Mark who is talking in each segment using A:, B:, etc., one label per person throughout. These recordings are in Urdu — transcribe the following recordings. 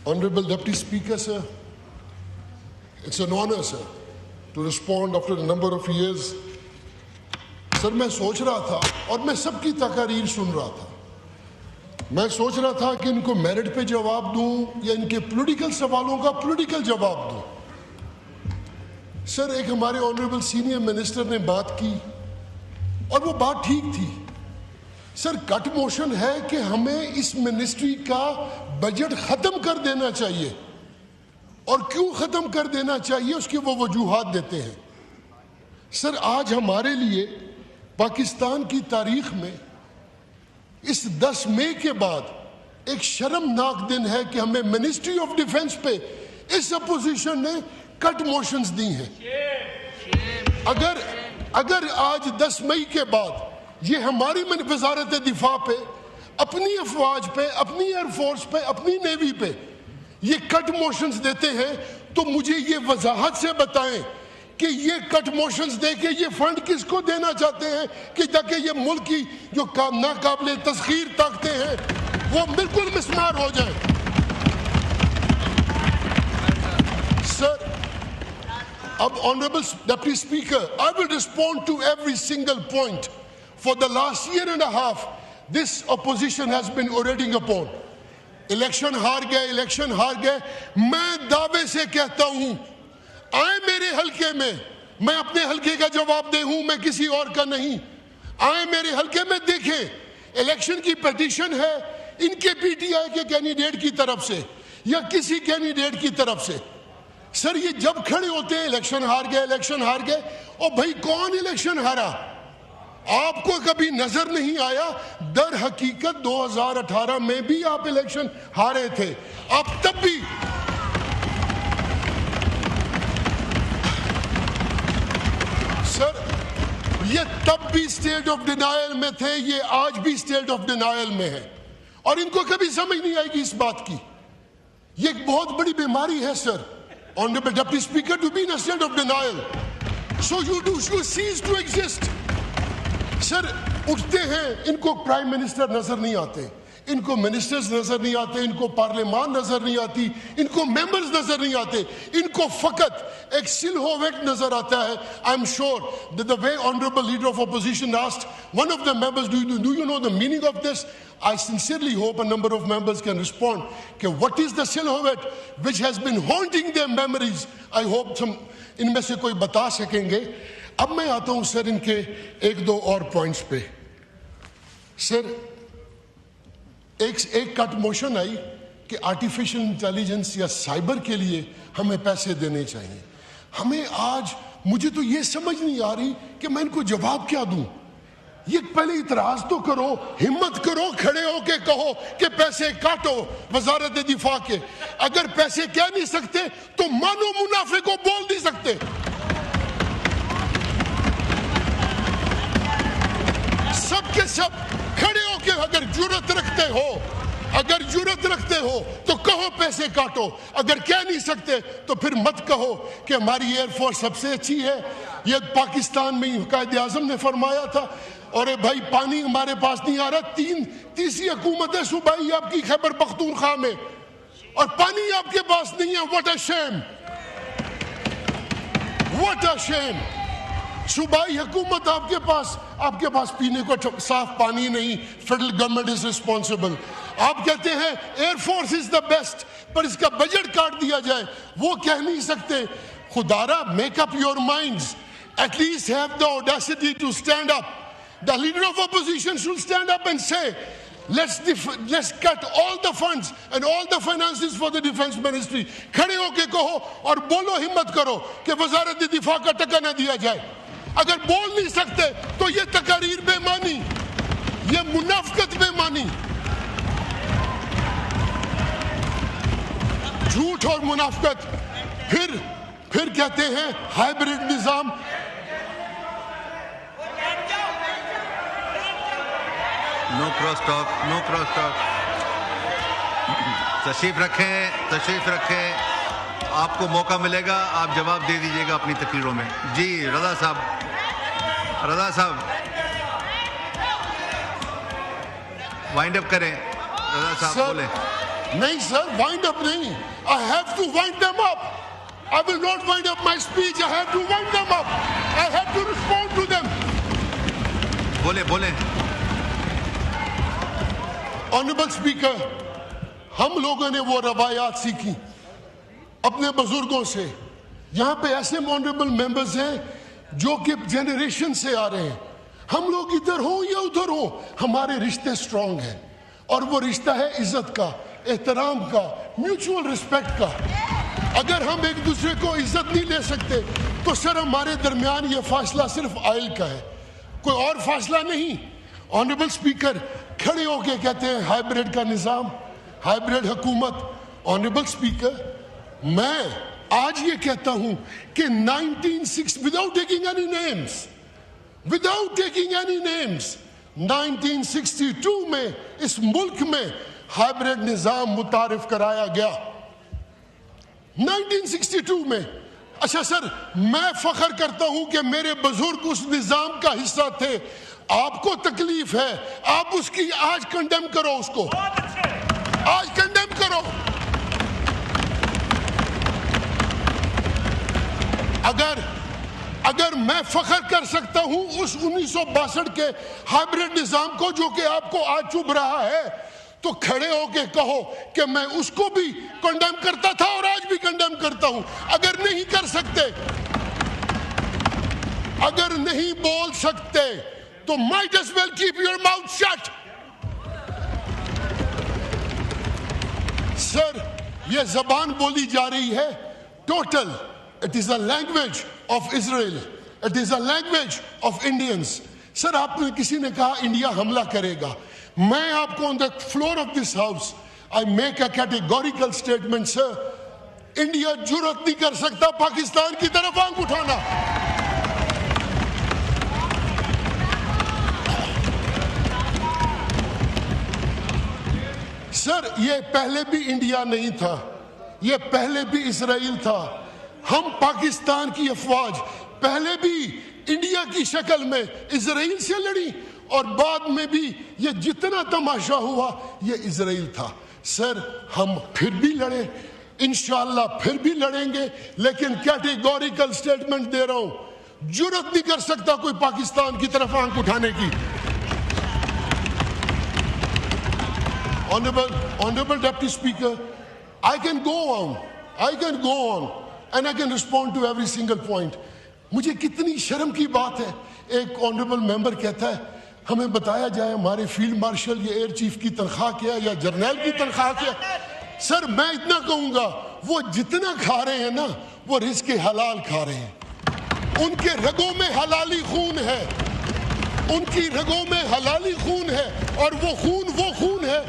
A: Honorable Deputy Speaker, sir, it's an honor, sir, to respond after a number of years. سر میں سوچ رہا تھا اور میں سب کی تقاریر سن رہا تھا. میں سوچ رہا تھا کہ ان کو میرٹ پہ جواب دوں یا ان کے پولیٹیکل سوالوں کا پولیٹیکل جواب دوں. سر ایک ہمارے آنریبل سینئر منسٹر نے بات کی اور وہ بات ٹھیک تھی. سر کٹ موشن ہے کہ ہمیں اس منسٹری کا بجٹ ختم کر دینا چاہیے, اور کیوں ختم کر دینا چاہیے اس کی وہ وجوہات دیتے ہیں. سر آج ہمارے لیے پاکستان کی تاریخ میں اس 10 مئی کے بعد ایک شرمناک دن ہے کہ ہمیں منسٹری آف ڈیفنس پہ اس اپوزیشن نے کٹ موشنز دی ہیں. اگر آج 10 مئی کے بعد یہ ہماری وزارت دفاع پہ, اپنی افواج پہ, اپنی ایئر فورس پہ, اپنی نیوی پہ یہ کٹ موشنز دیتے ہیں تو مجھے یہ وضاحت سے بتائیں کہ یہ کٹ موشنز دے کے یہ فنڈ کس کو دینا چاہتے ہیں کہ تاکہ یہ ملک کی جو ناقابل تسخیر طاقتیں ہیں وہ بالکل مسمار ہو جائیں. سر اب Honorable Deputy Speaker, I will respond to every single point. For the last year and a half, this opposition has been orating upon. Election ہار گئے. میں دعوے سے کہتا ہوں, آئے میرے حلقے میں اپنے حلقے کا جواب دے ہوں, میں کسی اور کا نہیں. آئے میرے حلقے میں, دیکھیں الیکشن کی پیٹیشن ہے ان کے پی ٹی آئی کے کینڈیڈیٹ کی طرف سے یا کسی کینڈیڈیٹ کی طرف سے. سر یہ جب کھڑے ہوتے ہیں الیکشن ہار گئے, اور بھائی کون الیکشن ہارا؟ آپ کو کبھی نظر نہیں آیا؟ در حقیقت 2018 میں بھی آپ الیکشن ہارے تھے. آپ تب بھی سر یہ تب بھی اسٹیٹ آف ڈینائل میں تھے, یہ آج بھی اسٹیٹ آف ڈینائل میں ہے, اور ان کو کبھی سمجھ نہیں آئے گی اس بات کی. یہ ایک بہت بڑی بیماری ہے سر, Honorable Deputy Speaker, to be in a state of denial. So you cease to exist. سر اٹھتے ہیں, ان کو پرائم منسٹر نظر نہیں آتے, ان کو منسٹرز نظر نہیں آتے, ان کو پارلیمان نظر نہیں آتی, ان کو ممبرز نظر نہیں آتے, ان کو فقط ایک سلہوٹ نظر آتا ہے. I'm sure that the way Honorable Leader of Opposition asked one of the members, do you know the meaning of this? I sincerely hope a number of members can respond. What is the silhouette which has been haunting their memories? I hope ان میں سے کوئی بتا سکیں گے. اب میں آتا ہوں سر ان کے ایک دو اور پوائنٹس پہ. سر ایک کٹ موشن آئی کہ آرٹیفیشل انٹیلیجنس یا سائبر کے لیے ہمیں پیسے دینے چاہیے. ہمیں آج مجھے تو یہ سمجھ نہیں آ رہی کہ میں ان کو جواب کیا دوں. یہ پہلے اعتراض تو کرو, ہمت کرو, کھڑے ہو کے کہو کہ پیسے کاٹو وزارت دفاع کے. اگر پیسے کہہ نہیں سکتے تو مانو منافع کو بول نہیں سکتے. سب کے سب کھڑے ہو کے اگر جرأت رکھتے ہو تو کہو پیسے کاٹو. اگر کہہ نہیں سکتے تو پھر مت کہو کہ ہماری ایئر فورس سب سے اچھی ہے. یہ پاکستان میں قائد اعظم نے فرمایا تھا, اور بھائی پانی ہمارے پاس نہیں آ رہا. تیسری حکومت ہے صوبائی آپ کی خیبر پختونخوا میں, اور پانی آپ کے پاس نہیں ہے. واٹ اے شیم. صوبائی حکومت آپ کے پاس پینے کو صاف پانی نہیں. Federal government is responsible. آپ کہتے ہیں air force is the best, پر اس کا بجٹ کاٹ دیا جائے. وہ کہہ نہیں سکتے. خدارا, make up your minds. At least have the audacity to stand up. The leader of opposition should stand up and say, let's cut all the funds and all the finances for the defense ministry. کھڑے ہو کے کہو اور بولو, ہمت کرو کہ وزارت دفاع کا ٹکا نہ دیا جائے. اگر بول نہیں سکتے تو یہ تقاریر بے معنی, یہ منافقت بے معنی, جھوٹ اور منافقت. پھر کہتے ہیں ہائیبریڈ نظام.
B: نو کراس ٹاک. تشریف رکھیں. آپ کو موقع ملے گا, آپ جواب دے دیجئے گا اپنی تقریروں میں. جی رضا صاحب وائنڈ اپ کریں. رضا صاحب بولیں.
A: نہیں سر, wind up نہیں. I have to wind them up. I will not wind up my speech. I have to wind them up. I have to respond to them.
B: بولے.
A: Honorable Speaker, ہم لوگوں نے وہ روایات سیکھی اپنے بزرگوں سے. یہاں پہ ایسے آنریبل ممبرز ہیں جو کہ جنریشن سے آ رہے ہیں. ہم لوگ ادھر ہوں یا ادھر ہوں, ہمارے رشتے سٹرونگ ہیں, اور وہ رشتہ ہے عزت کا, احترام کا, میوچول رسپیکٹ کا. اگر ہم ایک دوسرے کو عزت نہیں لے سکتے تو سر ہمارے درمیان یہ فاصلہ صرف آئل کا ہے, کوئی اور فاصلہ نہیں. آنریبل اسپیکر کھڑے ہو کے کہتے ہیں ہائیبریڈ کا نظام, ہائیبریڈ حکومت. آنریبل اسپیکر, میں آج یہ کہتا ہوں کہ 1962 میں اس ملک میں ہائیبریڈ نظام متعارف کرایا گیا. 1962 میں. اچھا سر, میں فخر کرتا ہوں کہ میرے بزرگ اس نظام کا حصہ تھے. آپ کو تکلیف ہے, آپ اس کی آج کنڈیم کرو, اس کو آج کنڈیم کرو. اگر میں فخر کر سکتا ہوں اس 1962 کے ہائیبریڈ نظام کو جو کہ آپ کو آج چبھ رہا ہے, تو کھڑے ہو کے کہو کہ میں اس کو بھی کنڈیم کرتا تھا اور آج بھی کنڈیم کرتا ہوں. اگر نہیں کر سکتے, اگر نہیں بول سکتے تو might as well keep your mouth shut. سر, یہ زبان بولی جا رہی ہے total. It is a language of Israel. It is a language of Indians. سر, آپ نے کسی نے کہا انڈیا حملہ کرے گا. میں آپ کو on the floor of this house I make a categorical statement, sir. India جرأت نہیں کر سکتا پاکستان کی طرف آنکھ اٹھانا. سر, یہ پہلے بھی انڈیا نہیں تھا, یہ پہلے بھی اسرائیل تھا. ہم پاکستان کی افواج پہلے بھی انڈیا کی شکل میں اسرائیل سے لڑی, اور بعد میں بھی یہ جتنا تماشا ہوا یہ اسرائیل تھا. سر, ہم پھر بھی لڑے, انشاءاللہ پھر بھی لڑیں گے, لیکن کیٹیگوریکل سٹیٹمنٹ دے رہا ہوں, جرأت نہیں کر سکتا کوئی پاکستان کی طرف آنکھ اٹھانے کی. Honorable Deputy Speaker, I can go on and I can respond to every single point. مجھے کتنی شرم کی بات ہے, ایک آنریبل ممبر کہتا ہے ہمیں بتایا جائے ہمارے فیلڈ مارشل یا ایئر چیف کی تنخواہ کیا یا جرنیل کی تنخواہ کیا. سر, میں اتنا کہوں گا, وہ جتنا کھا رہے ہیں نا وہ رزق حلال کھا رہے ہیں. ان کے رگوں میں حلالی خون ہے, ان کی رگوں میں حلالی خون ہے, اور وہ خون ہے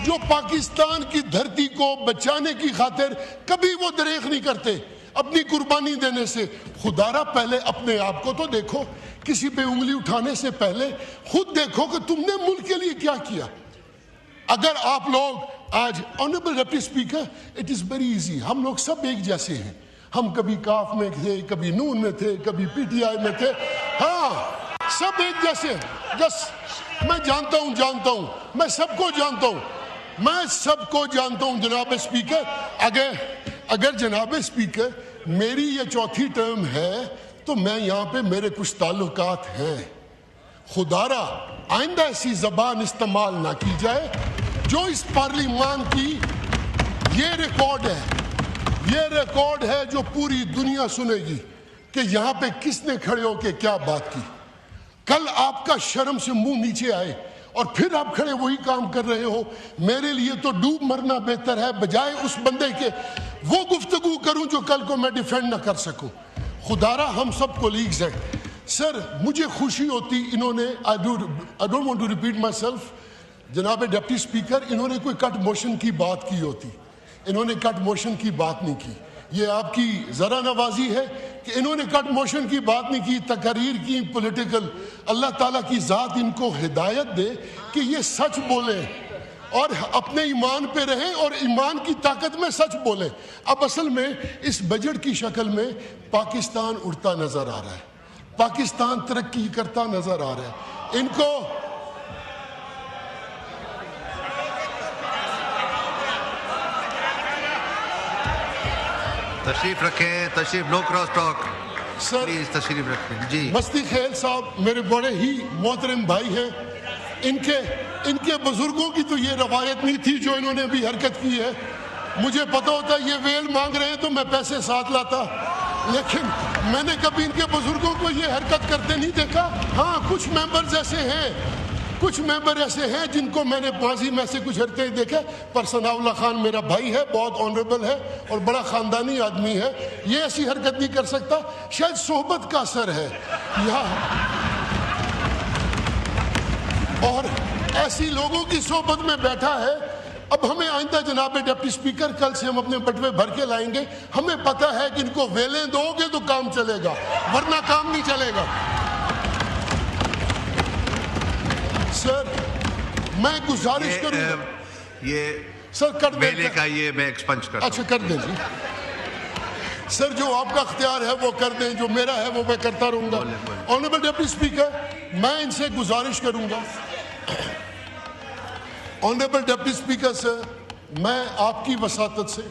A: جو پاکستان کی دھرتی کو بچانے کی خاطر کبھی وہ دریغ نہیں کرتے اپنی قربانی دینے سے. خدا را پہلے اپنے آپ کو تو دیکھو, کسی پہ انگلی اٹھانے سے پہلے خود دیکھو کہ تم نے ملک کے لیے کیا کیا. اگر آپ لوگ آج, honourable deputy speaker, it is very easy, ہم لوگ سب ایک جیسے ہیں. ہم کبھی کاف میں تھے, کبھی نون میں تھے, کبھی پی ٹی آئی میں تھے, ہاں سب ایک جیسے. میں جانتا ہوں, میں سب کو جانتا ہوں. جناب اسپیکر, اگر جناب اسپیکر میری یہ چوتھی ٹرم ہے تو میں یہاں پہ میرے کچھ تعلقات ہیں. خدا را آئندہ ایسی زبان استعمال نہ کی جائے جو اس پارلیمان کی یہ ریکارڈ ہے جو پوری دنیا سنے گی کہ یہاں پہ کس نے کھڑے ہو کے کیا بات کی. کل آپ کا شرم سے منہ نیچے آئے اور پھر آپ کھڑے وہی کام کر رہے ہو. میرے لیے تو ڈوب مرنا بہتر ہے بجائے اس بندے کے وہ گفتگو کروں جو کل کو میں ڈیفینڈ نہ کر سکوں. خدارا ہم سب کولیگز ہیں. سر, مجھے خوشی ہوتی, انہوں نے I don't want to repeat myself, جناب ڈپٹی اسپیکر, انہوں نے کوئی کٹ موشن کی بات کی ہوتی, انہوں نے کٹ موشن کی بات نہیں کی. یہ آپ کی ذرا نوازی ہے کہ انہوں نے کٹ موشن کی بات نہیں کی, تقاریر کی پولیٹیکل. اللہ تعالیٰ کی ذات ان کو ہدایت دے کہ یہ سچ بولیں اور اپنے ایمان پہ رہیں اور ایمان کی طاقت میں سچ بولیں. اب اصل میں اس بجٹ کی شکل میں پاکستان اڑتا نظر آ رہا ہے, پاکستان ترقی کرتا نظر آ رہا ہے. ان کو
B: تشریف رکھیں, تشریف, نو کراس ٹاک,
A: سر
B: پلیز تشریف رکھیں. جی
A: مستی خیل صاحب میرے بڑے ہی محترم بھائی ہیں. ان کے بزرگوں کی تو یہ روایت نہیں تھی جو انہوں نے بھی حرکت کی ہے. مجھے پتہ ہوتا یہ ویل مانگ رہے ہیں تو میں پیسے ساتھ لاتا, لیکن میں نے کبھی ان کے بزرگوں کو یہ حرکت کرتے نہیں دیکھا. ہاں کچھ ممبر ایسے ہیں جن کو میں نے ماضی میں سے کچھ حرکتیں دیکھے, پر ثناء اللہ خان میرا بھائی ہے, بہت آنریبل ہے اور بڑا خاندانی آدمی ہے, یہ ایسی حرکت نہیں کر سکتا. شاید صحبت کا اثر ہے یہاں, اور ایسی لوگوں کی صحبت میں بیٹھا ہے. اب ہمیں آئندہ جناب ڈپٹی اسپیکر کل سے ہم اپنے بٹوے بھر کے لائیں گے. ہمیں پتہ ہے کہ ان کو ویلیں دو گے تو کام چلے گا, ورنہ کام نہیں چلے گا. سر میں گزارش کروں گا,
B: یہ
A: سر کر دیں,
B: ویلے کا یہ میں ایکسپنج کرتا ہوں.
A: اچھا کر دیں جی سر, جو آپ کا اختیار ہے وہ کر دیں, جو میرا ہے وہ میں کرتا رہوں گا. آنریبل ڈپٹی اسپیکر, میں ان سے گزارش کروں گا, آنریبل ڈپٹی اسپیکر سے میں آپ کی وساطت سے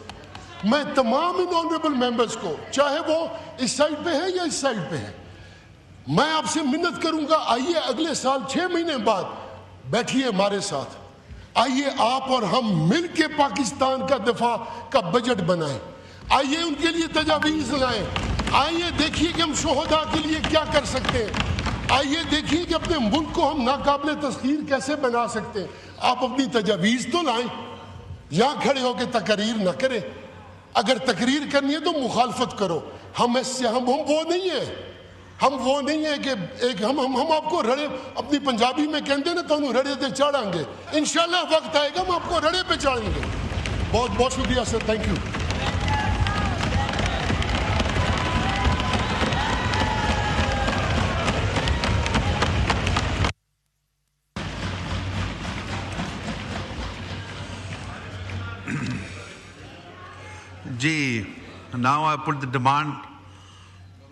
A: میں تمام ان آنریبل ممبرز کو, چاہے وہ اس سائڈ پہ ہیں یا اس سائڈ پہ ہیں, میں آپ سے منت کروں گا, آئیے اگلے سال 6 مہینے بعد بیٹھیے ہمارے ساتھ, آئیے آپ اور ہم مل کے پاکستان کا دفاع کا بجٹ بنائیں, آئیے ان کے لیے تجاویز لائیں, آئیے دیکھیے کہ ہم شہداء کے لیے کیا کر سکتے ہیں, آئیے دیکھیے کہ اپنے ملک کو ہم ناقابل تسخیر کیسے بنا سکتے ہیں. آپ اپنی تجاویز تو لائیں, یہاں کھڑے ہو کے تقریر نہ کریں. اگر تقریر کرنی ہے تو مخالفت کرو. ہم وہ نہیں ہیں کہ ایک ہم آپ کو رڑے, اپنی پنجابی میں کہتے نا تو رڑے تے چاڑھیں گے. انشاءاللہ وقت آئے گا ہم آپ کو رڑے پہ چاڑھیں گے. بہت بہت شکریہ سر, تھینک یو.
B: جی, now I put the demand